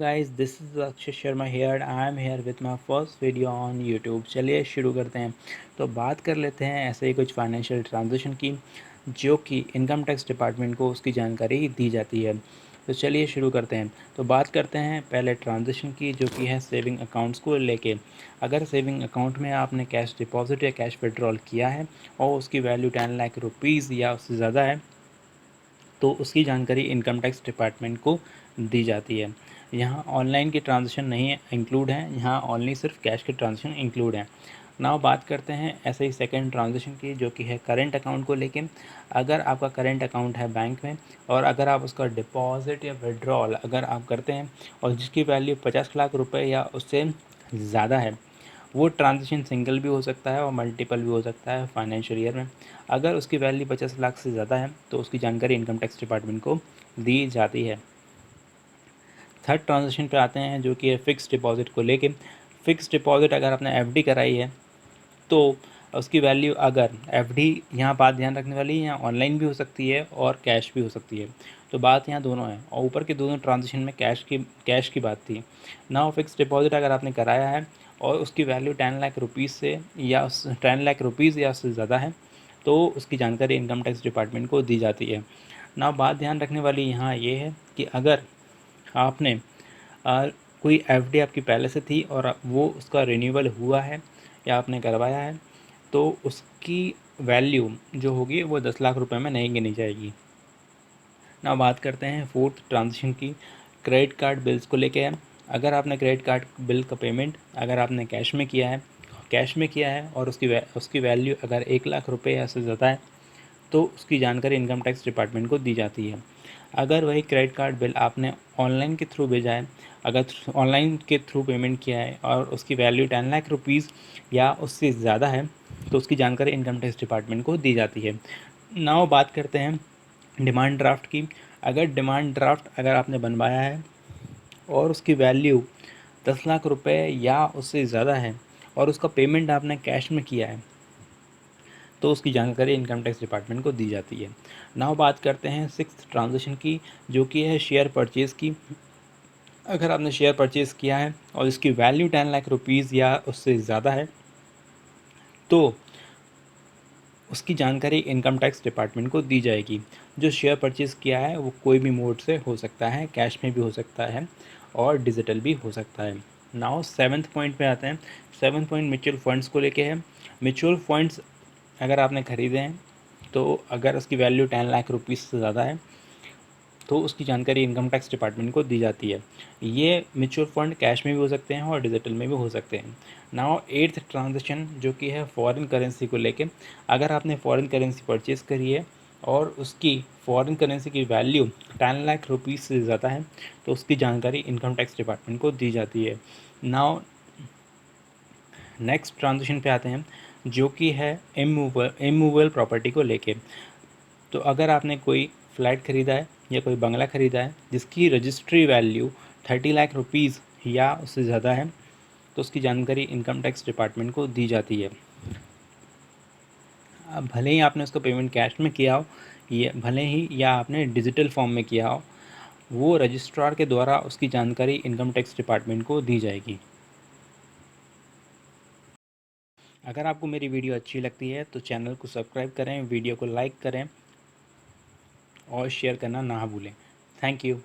guys, this is Akshay Sharma here. I am here with my first video on YouTube. चलिए शुरू करते हैं। तो बात कर लेते हैं ऐसे ही कुछ फाइनेंशियल ट्रांजेक्शन की जो कि इनकम टैक्स डिपार्टमेंट को उसकी जानकारी दी जाती है। तो चलिए शुरू करते हैं। तो बात करते हैं पहले ट्रांजेक्शन की जो कि है सेविंग अकाउंट्स को लेके। अगर सेविंग अकाउंट में आपने कैश डिपॉजिट या कैश विड्रॉल किया है और उसकी वैल्यू 10 लाख रुपीज़ या उससे ज़्यादा है तो उसकी जानकारी इनकम टैक्स डिपार्टमेंट को दी जाती है। यहाँ ऑनलाइन के ट्रांजेक्शन नहीं इंक्लूड हैं, यहाँ ओनली सिर्फ कैश के ट्रांजेक्शन इंक्लूड हैं। नाउ बात करते हैं ऐसे ही सेकंड ट्रांजेक्शन की जो कि है करंट अकाउंट को लेके। अगर आपका करंट अकाउंट है बैंक में और अगर आप उसका डिपॉजिट या विड्रॉल अगर आप करते हैं और जिसकी वैल्यू 50 लाख रुपए या उससे ज़्यादा है, वो ट्रांजेक्शन सिंगल भी हो सकता है और मल्टीपल भी हो सकता है फाइनेंशियल ईयर में। अगर उसकी वैल्यू 50 लाख से ज़्यादा है तो उसकी जानकारी इनकम टैक्स डिपार्टमेंट को दी जाती है। थर्ड ट्रांजेक्शन पे आते हैं जो कि है फ़िक्स डिपॉज़िट को लेके। फ़िक्स डिपॉज़िट अगर आपने एफडी कराई है तो उसकी वैल्यू अगर एफडी, यहाँ बात ध्यान रखने वाली है, यहाँ ऑनलाइन भी हो सकती है और कैश भी हो सकती है। तो बात यहाँ दोनों है और ऊपर के दोनों ट्रांजेक्शन में कैश की बात थी। नाउ फिक्स डिपॉजिट अगर आपने कराया है और उसकी वैल्यू 10 लाख रुपीज़ से या 10 लाख रुपीज़ या उससे ज़्यादा है तो उसकी जानकारी इनकम टैक्स डिपार्टमेंट को दी जाती है। नाउ बात ध्यान रखने वाली यहाँ ये है कि अगर आपने कोई एफडी आपकी पहले से थी और वो उसका रिन्यूअल हुआ है या आपने करवाया है तो उसकी वैल्यू जो होगी वो 10 लाख रुपए में नहीं गिनी जाएगी। ना बात करते हैं फोर्थ ट्रांजेक्शन की, क्रेडिट कार्ड बिल्स को लेके है। अगर आपने क्रेडिट कार्ड बिल का पेमेंट अगर आपने कैश में किया है और उसकी वैल्यू अगर 1 लाख रुपए या से ज़्यादा है तो उसकी जानकारी इनकम टैक्स डिपार्टमेंट को दी जाती है। अगर वही क्रेडिट कार्ड बिल आपने ऑनलाइन के थ्रू भेजा है, अगर ऑनलाइन के थ्रू पेमेंट किया है और उसकी वैल्यू 10 लाख रुपीज़ या उससे ज़्यादा है तो उसकी जानकारी इनकम टैक्स डिपार्टमेंट को दी जाती है। नाउ बात करते हैं डिमांड ड्राफ्ट की। अगर डिमांड ड्राफ्ट अगर आपने बनवाया है और उसकी वैल्यू 10 लाख रुपए या उससे ज़्यादा है और उसका पेमेंट आपने कैश में किया है तो उसकी जानकारी इनकम टैक्स डिपार्टमेंट को दी जाती है। नाउ बात करते हैं सिक्स्थ ट्रांजेक्शन की जो कि है शेयर परचेज़ की। अगर आपने शेयर परचेज़ किया है और इसकी वैल्यू 10 लाख रुपीज़ या उससे ज़्यादा है तो उसकी जानकारी इनकम टैक्स डिपार्टमेंट को दी जाएगी। जो शेयर परचेज़ किया है वो कोई भी मोड से हो सकता है, कैश में भी हो सकता है और डिजिटल भी हो सकता है। नाउ सेवन्थ पॉइंट पे आते हैं। सेवन्थ पॉइंट म्यूचुअल फंड्स को लेके है। म्यूचुअल फंड्स अगर आपने ख़रीदे हैं तो अगर उसकी वैल्यू 10 लाख रुपीज़ से ज़्यादा है तो उसकी जानकारी इनकम टैक्स डिपार्टमेंट को दी जाती है। ये म्यूचुअल फंड कैश में भी हो सकते हैं और डिजिटल में भी हो सकते हैं। नाउ एट्थ ट्रांजेक्शन जो कि है फॉरेन करेंसी को लेके। अगर आपने फॉरेन करेंसी परचेज़ करी है और उसकी फॉरेन करेंसी की वैल्यू 10 लाख रुपीज़ से ज़्यादा है तो उसकी जानकारी इनकम टैक्स डिपार्टमेंट को दी जाती है। नाउ नेक्स्ट ट्रांजेक्शन पे आते हैं जो कि है इमूवेबल प्रॉपर्टी को लेके। तो अगर आपने कोई फ्लैट ख़रीदा है या कोई बंगला ख़रीदा है जिसकी रजिस्ट्री वैल्यू 30 लाख रुपीज़ या उससे ज़्यादा है तो उसकी जानकारी इनकम टैक्स डिपार्टमेंट को दी जाती है। अब भले ही आपने उसका पेमेंट कैश में किया हो या भले ही या आपने डिजिटल फॉर्म में किया हो, वो रजिस्ट्रार के द्वारा उसकी जानकारी इनकम टैक्स डिपार्टमेंट को दी जाएगी। अगर आपको मेरी वीडियो अच्छी लगती है तो चैनल को सब्सक्राइब करें, वीडियो को लाइक करें और शेयर करना ना भूलें। Thank you.